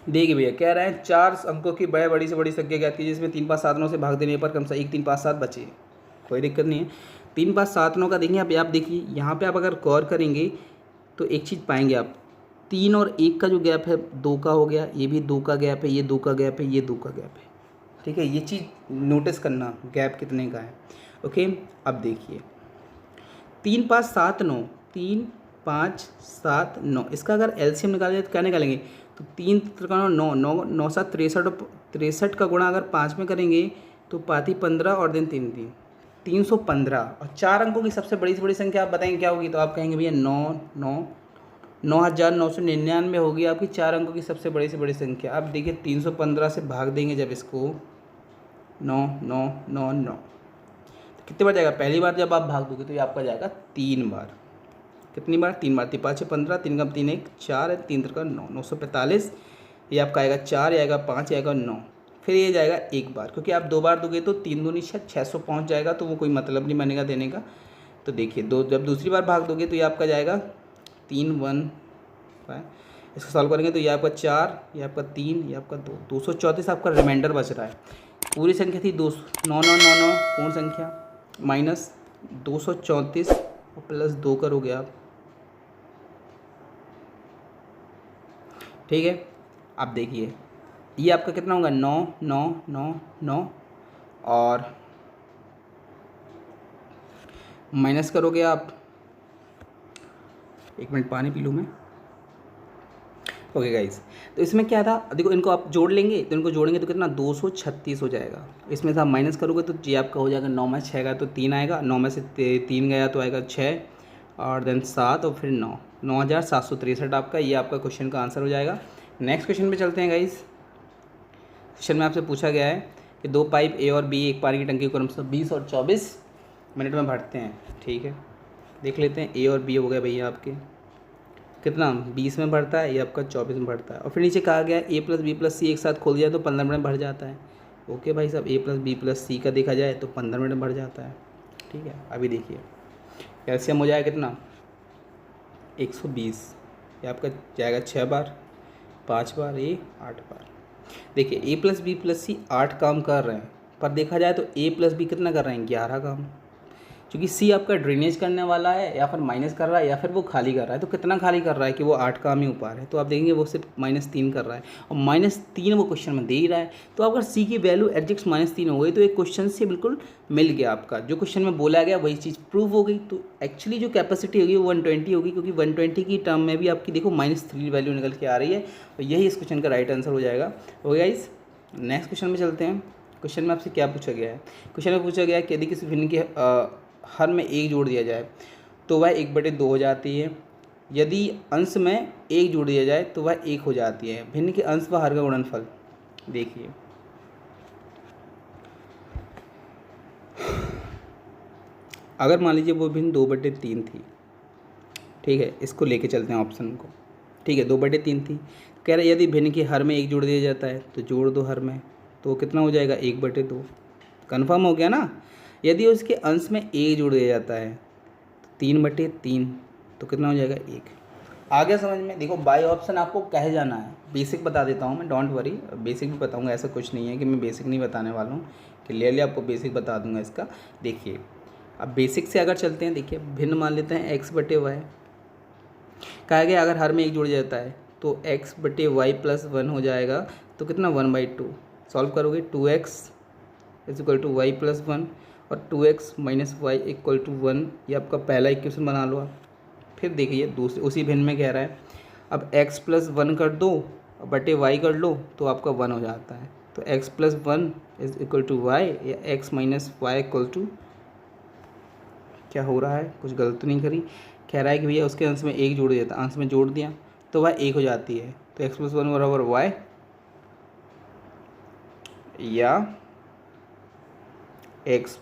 देखिए भैया कह रहा है 4 अंकों की बड़ी से बड़ी संख्या ज्ञात कीजिए जिसमें 3 5 7 9 से भाग देने पर कम से 1 3 5 7 बचे। कोई दिक्कत नहीं है, 3 5 7 9 का देखेंगे आप देखिए यहाँ पे आप अगर गौर करेंगे तो एक चीज़ पाएंगे आप, 3 और 1 का जो गैप है 2 का हो गया, ये भी 2 का गैप है, ये 2 का गैप है, ये 2 का गैप है, ठीक है। ये चीज़ नोटिस करना गैप कितने का है। ओके, अब देखिए 3 5 7 9, 3 5 7 9, इसका अगर एलसीएम निकालेंगे तो क्या निकालेंगे, तो 3 3 9 9 9 7 63, 63 का गुणा अगर 5 में करेंगे तो 5 15 और दिन 3 3 315, और 4 अंकों की सबसे बड़ी से बड़ी संख्या आप बताएंगे क्या होगी, तो आप कहेंगे भैया 9999 होगी आपकी 4 अंकों की सबसे बड़ी से बड़ी संख्या। अब देखिए 315 से भाग देंगे जब इसको 9 9 9 9, तो कितने बार जाएगा, पहली बार जब आप भाग दोगे तो ये आपका जाएगा 3 बार। कितनी बार, 3 बार, 5 6 15, 3 का 3 1 4 है, 3 3 9, 945, ये आपका आएगा 4, ये आएगा 5, ये आएगा 9, फिर ये जाएगा 1 बार, क्योंकि आप 2 बार दोगे तो 3 दूनी 600 पहुँच जाएगा, तो वो कोई मतलब नहीं बनेगा देने का। तो देखिए जब दूसरी बार भाग दोगे तो ये आपका जाएगा 3 1 5, इसको सॉल्व करेंगे तो ये आपका 4, ये आपका 3, ये आपका 2, 234 आपका रिमाइंडर बच रहा है। पूरी संख्या थी 9999 पूर्ण संख्या माइनस 234 और प्लस 2 करोगे आप, ठीक है। अब देखिए ये आपका कितना होगा 9 9 9 9, और माइनस करोगे आप, 1 मिनट पानी पी लूँ मैं। ओके गाइस, तो इसमें क्या था, देखो इनको आप जोड़ लेंगे तो इनको जोड़ेंगे तो कितना 236 हो जाएगा। इसमें से आप माइनस करोगे तो ये आपका हो जाएगा 9 में 6 गया तो 3 आएगा, 9 में से 3 गया तो आएगा 6, और देन 7 और फिर 9, 9763 आपका, ये आपका क्वेश्चन का आंसर हो जाएगा। नेक्स्ट क्वेश्चन पे चलते हैं गाइस। क्वेश्चन में आपसे पूछा गया है कि दो पाइप ए और बी एक पानी की टंकी को क्रमशः 20 और 24 मिनट में भरते हैं। ठीक है, देख लेते हैं। ए और बी हो गए भैया आपके, कितना 20 में भरता है, ये आपका 24 में भरता है। और फिर नीचे कहा गया है ए प्लस बी प्लस सी एक साथ खोल दिया तो 15 मिनट में भर जाता है। ओके भाई साहब, ए प्लस बी प्लस सी का देखा जाए तो 15 मिनट में भर जाता है। ठीक है, अभी देखिए कैल्शियम हो जाएगा कितना 120, ये आपका जाएगा 6 बार, 5 बार, ये 8 बार। देखिए ए प्लस बी प्लस सी 8 काम कर रहे हैं, पर देखा जाए तो ए प्लस बी कितना कर रहे हैं 11 काम, क्योंकि सी आपका ड्रेनेज करने वाला है या फिर माइनस कर रहा है या फिर वो खाली कर रहा है। तो कितना खाली कर रहा है कि वो 8 काम ही ऊपर है, तो आप देखेंगे वो सिर्फ -3 कर रहा है और -3 वो क्वेश्चन में दे ही रहा है। तो अगर सी की वैल्यू एग्जैक्ट -3 हो गई तो एक क्वेश्चन से बिल्कुल मिल गया, आपका जो क्वेश्चन में बोला गया वही चीज़ प्रूव हो गई। तो एक्चुअली जो कैपेसिटी होगी वो 120 होगी, क्योंकि 120 की टर्म में भी आपकी देखो -3 वैल्यू निकल के आ रही है। तो यही इस क्वेश्चन का राइट आंसर हो जाएगा। तो गाइस नेक्स्ट क्वेश्चन में चलते हैं। क्वेश्चन में आपसे क्या पूछा गया है? क्वेश्चन में पूछा गया है कि यदि किसी भिन्न के हर में 1 जोड़ दिया जाए तो वह 1/2 हो जाती है। यदि अंश में 1 जोड़ दिया जाए तो वह 1 हो जाती है। भिन्न के अंश व हर का गुणनफल देखिए, अगर मान लीजिए वो भिन्न 2/3 थी, ठीक है, इसको लेके चलते हैं ऑप्शन को। ठीक है, 2/3 थी, कह रहे यदि भिन्न के हर में 1 जोड़ दिया जाता है तो जोड़ दो हर में, तो कितना हो जाएगा 1/2। कन्फर्म हो गया ना। यदि उसके अंश में 1 जोड़ दिया जाता है तो 3/3, तो कितना हो जाएगा 1। आ गया समझ में? देखो बाई ऑप्शन आपको कहे जाना है। बेसिक बता देता हूँ मैं, डोंट वरी, बेसिक भी बताऊँगा, ऐसा कुछ नहीं है कि मैं बेसिक नहीं बताने वाला हूँ, क्लियरली आपको बेसिक बता दूंगा इसका। देखिए अब बेसिक से अगर चलते हैं, देखिए भिन्न मान लेते हैं x/y, कहा गया अगर हर में 1 जोड़ जाता है तो x/y + 1 हो जाएगा, तो कितना 1/2। सॉल्व करोगे 2x = y + 1 और 2x - y = 1, ये आपका पहला इक्वेशन बना लो आप। फिर देखिए दूसरे उसी भिन्न में कह रहा है अब x + 1 कर दो बटे y कर लो तो आपका 1 हो जाता है। तो x + 1 = y या x - y = क्या हो रहा है, कुछ गलत तो नहीं करी। कह रहा है कि भैया उसके अंश में 1 जोड़ दिया था, अंश में जोड़ दिया तो वह 1 हो जाती है। तो x + 1 = y या x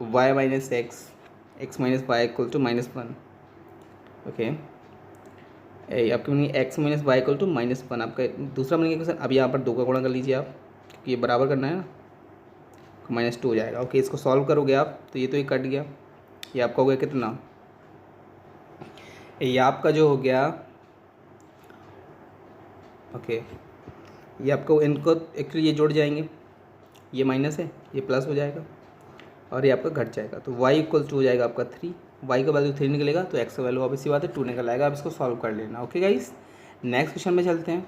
y - x x - y = -1। Okay, आपके बनेंगे x - y = -1। आपका दूसरा बनेगा क्वेश्चन, अब यहाँ पर 2 का गुणा कर लीजिए आप, क्योंकि ये बराबर करना है ना, -2 हो जाएगा। ओके, इसको सॉल्व करोगे आप तो ये कट गया, ये आपका हो गया कितना, ये आपका जो हो गया, ओके, ये आपको इनको एक्चुअली ये जोड़ जाएंगे, ये माइनस है ये प्लस हो जाएगा और ये आपका घट जाएगा। तो y = हो जाएगा आपका 3, y का वैल्यू 3 निकलेगा तो x का वैल्यू ऑब्वियस सी बात है 2 निकल आएगा। आप इसको सॉल्व कर लेना। ओके गाइस, नेक्स्ट क्वेश्चन में चलते हैं।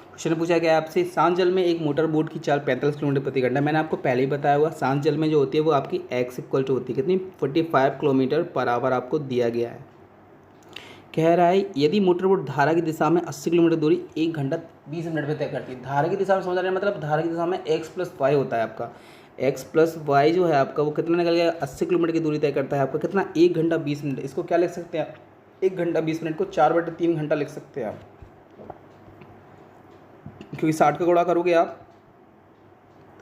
क्वेश्चन में पूछा गया आपसे शांत जल में एक मोटर बोट की चाल 45 किलोमीटर प्रति घंटा। मैंने आपको पहले ही बताया हुआ, शांत जल में जो होती है वो आपकी x = होती है कितनी 45 km/h आपको दिया गया है। कह रहा है यदि मोटर बोट धारा की दिशा में 80 किलोमीटर दूरी 1 घंटा 20 मिनट में तय करती है। धारा की दिशा में समझ रहे हैं, मतलब धारा की दिशा में x + y होता है आपका, x + y जो है आपका वो कितना निकल गया 80 किलोमीटर की दूरी तय करता है आपका कितना 1 घंटा 20 मिनट। इसको क्या लिख सकते हैं, 1 घंटा 20 मिनट को 4/3 घंटा लिख सकते हैं आप, क्योंकि 60 का गुणा करोगे आप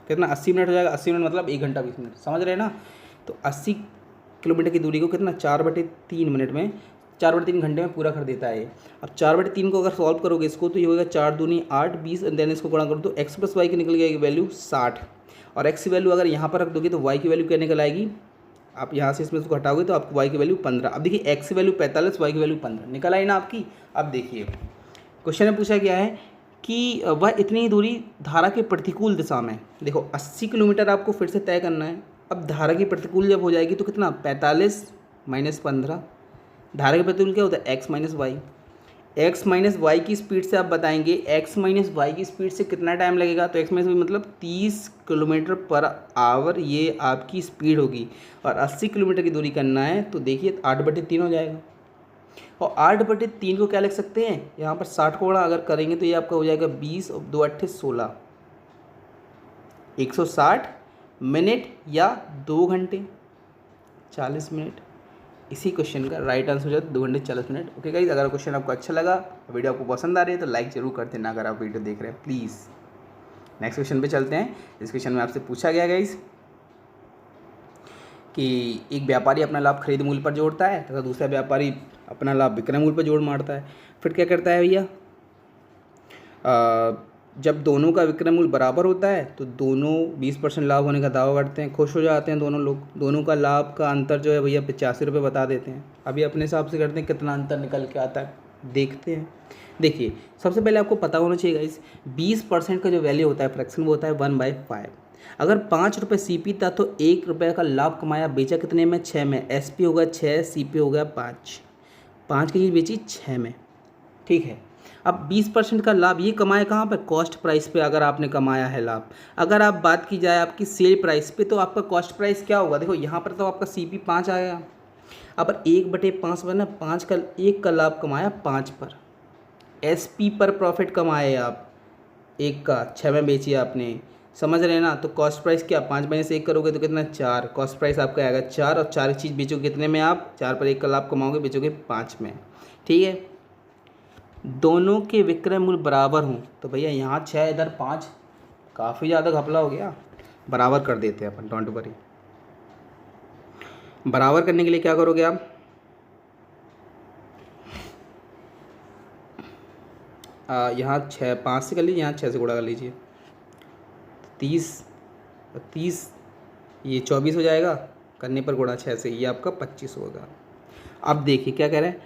कितना 80 मिनट हो जाएगा। 80 मिनट मतलब 1 घंटा 20 मिनट, समझ रहे हैं ना। तो 80 किलोमीटर की दूरी को कितना 4/3 मिनट में 4/3 घंटे में पूरा कर देता है। अब 4/3 को अगर सॉल्व करोगे इसको तो ये होगा 4 दूनी 8 20 एंड देन इसको गुणा करो तो x + y की निकल गई वैल्यू 60 और x की वैल्यू अगर यहाँ पर रख दोगे तो y की वैल्यू क्या निकल आएगी, आप यहाँ से इसमें इसको हटाओगे तो आपको y की वैल्यू 15। अब देखिए x की वैल्यू 45, y की वैल्यू 15 निकल आई ना आपकी। अब देखिए क्वेश्चन में पूछा गया है कि वह इतनी दूरी धारा के प्रतिकूल दिशा में, देखो 80 किलोमीटर आपको फिर से तय करना है। अब धारा की प्रतिकूल जब हो जाएगी तो कितना 45 - 15, धारा के प्रतिकूल क्या होता है x - y। x - y की स्पीड से आप बताएंगे x - y की स्पीड से कितना टाइम लगेगा, तो x - y मतलब 30 km/h ये आपकी स्पीड होगी और 80 किलोमीटर की दूरी करना है तो देखिए 8/3 हो जाएगा। और 8/3 को क्या लिख सकते हैं, यहाँ पर 60 को गुणा अगर करेंगे तो ये आपका हो जाएगा 20 और 2 8 16, 160 मिनट या 2 घंटे 40 मिनट। इसी क्वेश्चन का राइट आंसर हो जाता है 2 घंटे 40 मिनट। ओके गाइज, अगर क्वेश्चन आपको अच्छा लगा, वीडियो आपको पसंद आ रही है तो लाइक जरूर कर देना। अगर आप वीडियो देख रहे हैं प्लीज़ नेक्स्ट क्वेश्चन पे चलते हैं। इस क्वेश्चन में आपसे पूछा गया गाइस कि एक व्यापारी अपना लाभ खरीद मूल्य पर जोड़ता है तथा दूसरा व्यापारी अपना लाभ विक्रय मूल्य पर जोड़ मारता है। फिर क्या करता है भैया, जब दोनों का विक्रय मूल्य बराबर होता है तो दोनों 20% लाभ होने का दावा करते हैं, खुश हो जाते हैं दोनों लोग। दोनों का लाभ का अंतर जो है भैया 85 रुपये बता देते हैं। अभी अपने हिसाब से करते हैं कितना अंतर निकल के आता है, देखते हैं। देखिए, सबसे पहले आपको पता होना चाहिए गाइस, 20% का जो वैल्यू होता है फ्रैक्शन वो होता है 1/5। अगर 5 रुपये CP था तो 1 रुपये का लाभ कमाया, बेचा कितने में, 6 में। SP होगा 6, CP हो गया 5, 5 की चीज़ बेची 6 में, ठीक है। अब 20% का लाभ ये कमाया कहाँ पर, कॉस्ट प्राइस पे अगर आपने कमाया है लाभ। अगर आप बात की जाए आपकी सेल प्राइस पे तो आपका कॉस्ट प्राइस क्या होगा, देखो यहाँ पर तो आपका CP 5 आएगा। अब 1/5 पर ना 5 का 1 का लाभ कमाया 5 पर। SP पर प्रॉफिट कमाए आप 1 का, 6 में बेचिए आपने, समझ रहे हैं ना। तो कॉस्ट प्राइस क्या, 5 में से 1 करोगे तो कितना, 4। कॉस्ट प्राइस आपका आएगा 4 और 4 चीज़ बेचोगे कितने में आप, 4 पर 1 का लाभ कमाओगे, बेचोगे 5 में, ठीक है। दोनों के विक्रय मूल्य बराबर हों तो भैया यहाँ 6 इधर 5, काफ़ी ज़्यादा घपला हो गया। बराबर कर देते हैं अपन, डोंट वरी। बराबर करने के लिए क्या करोगे आप, यहाँ 6 5 से कर लीजिए, यहाँ 6 से गुणा कर लीजिए, 30 30 ये 24 हो जाएगा, करने पर गुणा 6 से ये आपका 25 होगा। अब देखिए क्या कह रहे हैं,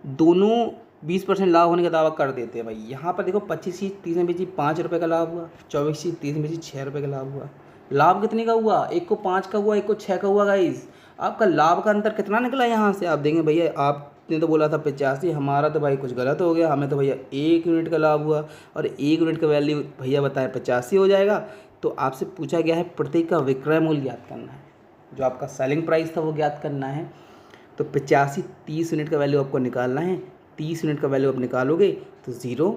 दोनों 20% लाभ होने का दावा कर देते हैं भाई। यहाँ पर देखो 25 चीज़ 30 में बेची 5 रुपये का लाभ हुआ, 24 चीज़ 30 में बेची 6 रुपये का लाभ हुआ। लाभ कितने का हुआ, एक को 5 का हुआ, एक को 6 का हुआ गाइस। आपका लाभ का अंतर कितना निकला यहाँ से, आप देंगे भैया आपने तो बोला था 85, हमारा तो भाई कुछ गलत हो गया, हमें तो भैया 1 यूनिट का लाभ हुआ और 1 यूनिट का वैल्यू भैया बताएं 85 हो जाएगा। तो आपसे पूछा गया है प्रत्येक का विक्रय मूल्य ज्ञात करना है, जो आपका सेलिंग प्राइस था वो ज्ञात करना है। तो 85 30 यूनिट का वैल्यू आपको निकालना है। 30 यूनिट का वैल्यू आप निकालोगे तो 0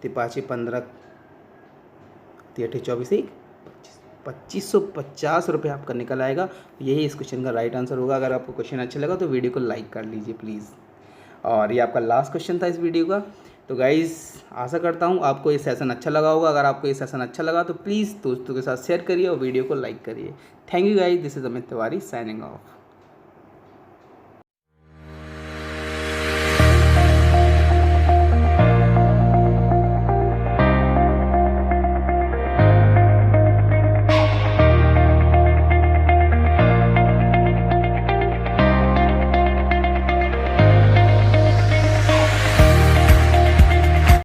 5 15 24 1 2550 रुपये आपका निकल आएगा। यही इस क्वेश्चन का राइट आंसर होगा। अगर आपको क्वेश्चन अच्छा लगा तो वीडियो को लाइक कर लीजिए प्लीज़। और ये आपका लास्ट क्वेश्चन था इस वीडियो का। तो गाइज़ आशा करता हूँ आपको ये सेशन अच्छा लगा होगा। अगर आपको ये सेशन अच्छा लगा तो प्लीज़ दोस्तों के साथ शेयर करिए और वीडियो को लाइक करिए। Thank you guys, this is Amit Tiwari signing off.